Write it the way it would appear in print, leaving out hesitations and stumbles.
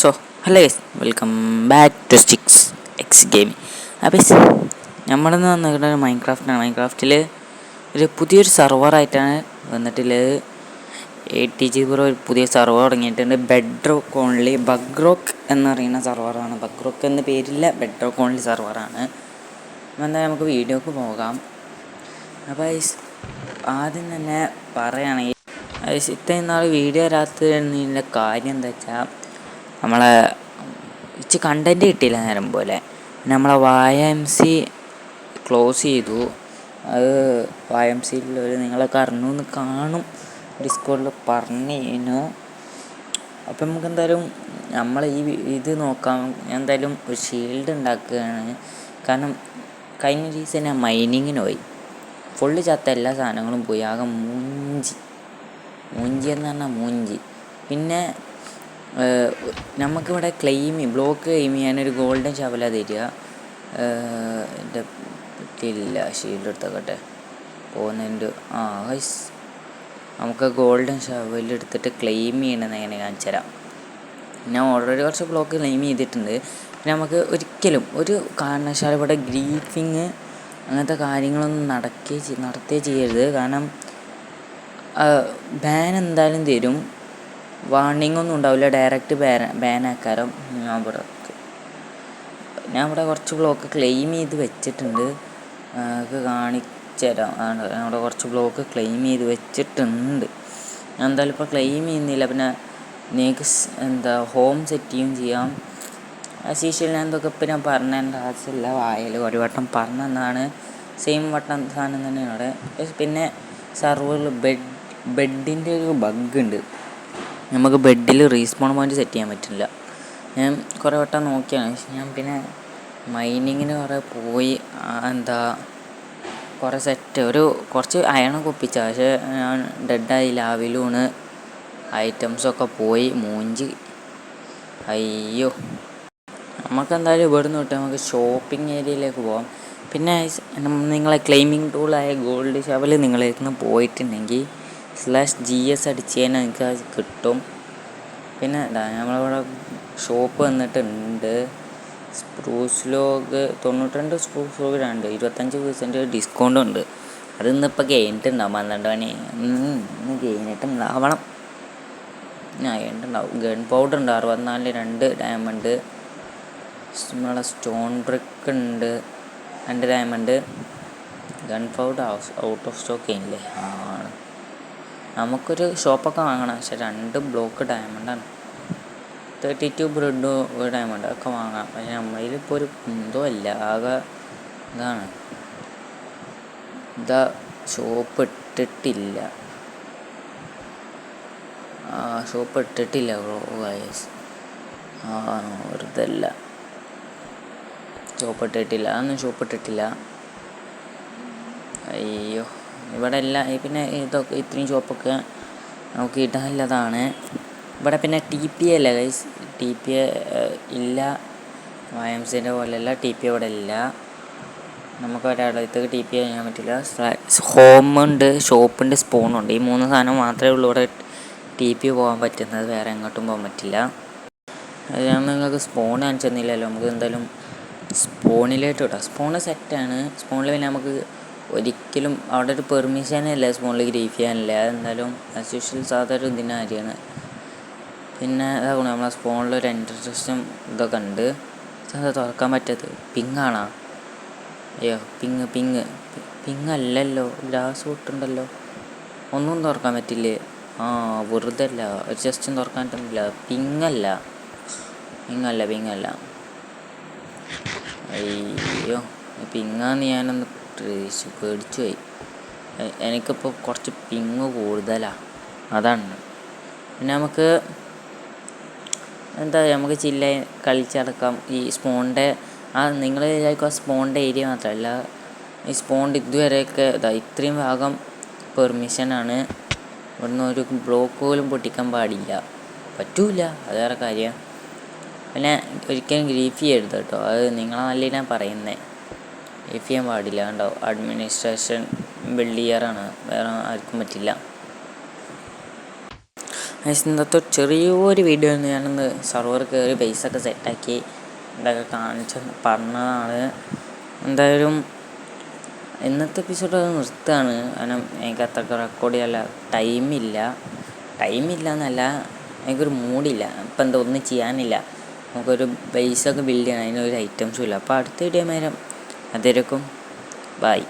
So hello guys, welcome back to sticks X gaming. അപ്പോൾ നമ്മളിന്ന് വന്നിട്ടുള്ള മൈൻക്രാഫ്റ്റാണ്. മൈൻക്രാഫ്റ്റിൽ ഒരു പുതിയൊരു സെർവറായിട്ടാണ് വന്നിട്ടുള്ളത്. ATG ബ്രോ ഒരു പുതിയ സെർവർ തുടങ്ങിയിട്ടുണ്ട്. Bed rock only bug rock എന്ന് പറയുന്ന സെർവറാണ്. ബഗ് റോക്ക് എന്ന പേരില്ല, ബെഡ് റോക്ക് ഓൺലി സെർവറാണ്. എന്തായാലും നമുക്ക് വീഡിയോക്ക് പോകാം. അപ്പോൾ ആദ്യം തന്നെ പറയുകയാണെങ്കിൽ ഇത്രയും നാൾ വീഡിയോ വരാത്തതിൻ്റെ കാര്യം എന്താ വെച്ചാൽ നമ്മളെ കണ്ടൻറ്റ് കിട്ടിയില്ല നേരം പോലെ. നമ്മളെ YMC ക്ലോസ് ചെയ്തു. അത് YMCയിലുള്ളവർ നിങ്ങളൊക്കെ അറിഞ്ഞു കാണും, ഡിസ്കോഡിൽ പറഞ്ഞു. അപ്പം നമുക്ക് എന്തായാലും നമ്മൾ ഇത് നോക്കാം. ഞാൻ എന്തായാലും ഒരു ഷീൽഡ് ഉണ്ടാക്കുകയാണ്. കാരണം കഴിഞ്ഞ സീസൺ ഞാൻ മൈനിങ്ങിന് പോയി, ഫുള്ള് ചത്ത എല്ലാ സാധനങ്ങളും പോയി. ആകെ മൂഞ്ചി എന്ന് പറഞ്ഞാൽ മൂഞ്ചി. പിന്നെ നമുക്കിവിടെ ബ്ലോക്ക് ക്ലെയിം ചെയ്യാനൊരു ഗോൾഡൻ ഷവല തരിക. എൻ്റെ പറ്റിയില്ല, ഷീൽഡ് എടുത്തേക്കട്ടെ പോകുന്നതിൻ്റെ. ഗൈസ്, നമുക്ക് ഗോൾഡൻ ഷവൽ എടുത്തിട്ട് ക്ലെയിം ചെയ്യണമെന്ന് എങ്ങനെ കാണിച്ചു തരാം. ഞാൻ ഓൾറെഡി കുറച്ച് ബ്ലോക്ക് ക്ലെയിം ചെയ്തിട്ടുണ്ട്. പിന്നെ നമുക്ക് ഒരിക്കലും ഒരു കാരണവശാലും ഇവിടെ ഗ്രീഫിങ് അങ്ങനത്തെ കാര്യങ്ങളൊന്നും നടത്തേ ചെയ്യരുത്. കാരണം ബാൻ എന്തായാലും തരും. വാർണിംഗ് ഒന്നും ഉണ്ടാവില്ല, ഡയറക്റ്റ് ബാനാക്കാരം. ഞാൻ ഇവിടെ കുറച്ച് ബ്ലോക്ക് ക്ലെയിം ചെയ്ത് വെച്ചിട്ടുണ്ട്, അത് കാണിച്ചു തരാം. ഞാൻ ഇവിടെ കുറച്ച് ബ്ലോക്ക് ക്ലെയിം ചെയ്ത് വെച്ചിട്ടുണ്ട്. ഞാൻ എന്തായാലും ഇപ്പോൾ ക്ലെയിം ചെയ്യുന്നില്ല. പിന്നെ നിങ്ങൾക്ക് ഹോം സെറ്റ് ചെയ്യുകയും ചെയ്യാം. ആസ് യൂഷ്വൽ ഞാൻ എന്തൊക്കെ ഇപ്പം ഞാൻ പറഞ്ഞതിൻ്റെ ആവശ്യമില്ല, വായൽ ഒരു വട്ടം പറഞ്ഞതാണ്. സെയിം വട്ടം സാധനം തന്നെയാണ് അവിടെ. പിന്നെ സെർവറിൽ ബെഡിൻ്റെ ഒരു ബഗ് ഉണ്ട്. നമുക്ക് ബെഡിൽ റീസ്പോൺ പോയിൻറ്റ് സെറ്റ് ചെയ്യാൻ പറ്റില്ല. ഞാൻ കുറേ വട്ടം നോക്കിയാണ്. പക്ഷെ ഞാൻ പിന്നെ മൈനിങ്ങിന് കുറേ പോയി, കുറേ കുറച്ച് അയണൊക്കെ ഒപ്പിച്ച. പക്ഷേ ഞാൻ ഡെഡായി, ലാവിലൂണ് ഐറ്റംസൊക്കെ പോയി മൂഞ്ചി. അയ്യോ, നമുക്കെന്തായാലും ഇവിടുന്ന് തൊട്ട് നമുക്ക് ഷോപ്പിംഗ് ഏരിയയിലേക്ക് പോകാം. പിന്നെ നിങ്ങളെ ക്ലെയിമിംഗ് ടൂളായ ഗോൾഡ് ഷവൽ നിങ്ങളിൽ നിന്ന് പോയിട്ടുണ്ടെങ്കിൽ /GS അടിച്ച് കഴിഞ്ഞാൽ നിങ്ങൾക്ക് അത് കിട്ടും. പിന്നെ നമ്മളിവിടെ ഷോപ്പ് വന്നിട്ടുണ്ട്. Spruce log 92 spruce log 25% discount ഉണ്ട്. അത് ഇന്നിപ്പോൾ കഴിഞ്ഞിട്ടുണ്ടാവും, 12 മണി ഇന്ന് കഴിഞ്ഞിട്ടുണ്ടാവണം. കഴിഞ്ഞിട്ടുണ്ടാവും. ഗൺ പൗഡർ ഉണ്ട് 64 2 ഡയമണ്ട്. നമ്മളെ സ്റ്റോൺ ബ്രിക്ക് ഉണ്ട് 2 diamond. Gun powder out of stock ചെയ്യില്ലേ? ആണ്. നമുക്കൊരു ഷോപ്പൊക്കെ വാങ്ങണം. പക്ഷെ 2 ബ്ലോക്ക് ഡയമണ്ടാണ്. 32 ബ്രെഡ് ഒരു ഡയമണ്ട് ഒക്കെ വാങ്ങാം. പക്ഷെ നമ്മളിലിപ്പോൾ ഒരു എന്തോ അല്ല, ആകെ ഇതാണ്. ഷോപ്പ് ഇട്ടിട്ടില്ല ബ്രോ. വെറുതെ അല്ല, അതൊന്നും ഷോപ്പ് ഇട്ടിട്ടില്ല. അയ്യോ, ഇവിടെ എല്ലാം പിന്നെ ഇതൊക്കെ ഇത്രയും ഷോപ്പൊക്കെ നമുക്ക് ഇടാനുള്ളതാണ്. ഇവിടെ പിന്നെ TP അല്ല ഗൈസ്, TP ഇല്ല. YMCൻ്റെ പോലെയല്ല, TP ഇവിടെ ഇല്ല. നമുക്ക് ഒരാളത്തേക്ക് TP ചെയ്യാൻ പറ്റില്ല. ഹോമുണ്ട്, ഷോപ്പുണ്ട്, സ്പോണുണ്ട്. ഈ 3 സാധനം മാത്രമേ ഉള്ളൂ ഇവിടെ TP പോകാൻ പറ്റുന്നത്. വേറെ എങ്ങോട്ടും പോകാൻ പറ്റില്ല. അത് ഞാൻ നിങ്ങൾക്ക് സ്പോൺ കാണിച്ചു തന്നില്ലല്ലോ. നമുക്ക് എന്തായാലും സ്പോണിലേക്ക് ഇടാം. സ്പോണ് സെറ്റാണ്. സ്പോണിൽ പിന്നെ നമുക്ക് ഒരിക്കലും അവിടെ ഒരു പെർമിഷനല്ല സ്പോണിൽ ഗ്രീഫ് ചെയ്യാനില്ല. അതെന്തായാലും ആസ് യൂഷ്വൽ സാധാരണ ഇതിൻ്റെ കാര്യമാണ്. പിന്നെ അതാകണം നമ്മളെ സ്പോണിലൊരു എൻട്രി സിസ്റ്റം ഇതൊക്കെ ഉണ്ട്. അത് തുറക്കാൻ പറ്റാത്തത് പിങ്ങാണോ? അയ്യോ, പിങ്ങല്ലല്ലോ, ഗ്ലാസ് പൊട്ടുണ്ടല്ലോ. ഒന്നും തുറക്കാൻ പറ്റില്ലേ? വെറുതെ അല്ല, ഒരു ജസ്റ്റും തുറക്കാൻ പറ്റുന്നില്ല. പിങ്ങല്ല. അയ്യോ, പിങ്ങാന്ന് ഞാനൊന്ന് പേടിച്ചു പോയി. എനിക്കിപ്പോൾ കുറച്ച് പിങ്ങ് കൂടുതലാണ്, അതാണ്. പിന്നെ നമുക്ക് നമുക്ക് കളിച്ചടക്കാം. ഈ സ്പോണിൻ്റെ നിങ്ങൾ വിചാരിക്കും സ്പോണിൻ്റെ ഏരിയ മാത്രമല്ല, ഈ സ്പോണിൻ്റെ ഇതുവരെയൊക്കെ ഇത്രയും ഭാഗം പെർമിഷനാണ്. ഇവിടുന്ന് ഒരു ബ്ലോക്ക് പോലും പൊട്ടിക്കാൻ പറ്റൂല. അത് വേറെ കാര്യം. പിന്നെ ഒരിക്കലും ഗ്രീഫ് ചെയ്യരുത് കേട്ടോ, അത് നിങ്ങളെ നല്ലതിനാണ് പറയുന്നത്. ഗ്രീഫ് ചെയ്യാൻ പാടില്ല. കണ്ടോ, അഡ്മിനിസ്ട്രേഷൻ ബിൽഡ് ചെയ്യാറാണ്, വേറെ ആർക്കും പറ്റില്ല. ഇന്നത്തെ ചെറിയൊരു വീഡിയോ ആണ്. ഞാനൊന്ന് സർവർ കയറി ബേസ് ഒക്കെ സെറ്റാക്കി ഇതൊക്കെ കാണിച്ച് പറഞ്ഞതാണ്. എന്തായാലും ഇന്നത്തെ എപ്പിസോഡ് അത് നിർത്തുകയാണ്. കാരണം എനിക്ക് അത്രയ്ക്ക് റെക്കോർഡ് ചെയ്യാനുള്ള ടൈമില്ല എന്നല്ല, എനിക്കൊരു മൂഡില്ല. ഇപ്പം എന്താ ഒന്നും ചെയ്യാനില്ല. നമുക്കൊരു ബേസൊക്കെ ബിൽഡ് ചെയ്യണം, അതിനൊരു ഐറ്റംസും ഇല്ല. അപ്പോൾ അടുത്ത വീഡിയോ നേരം അതിരക്കും ബൈ.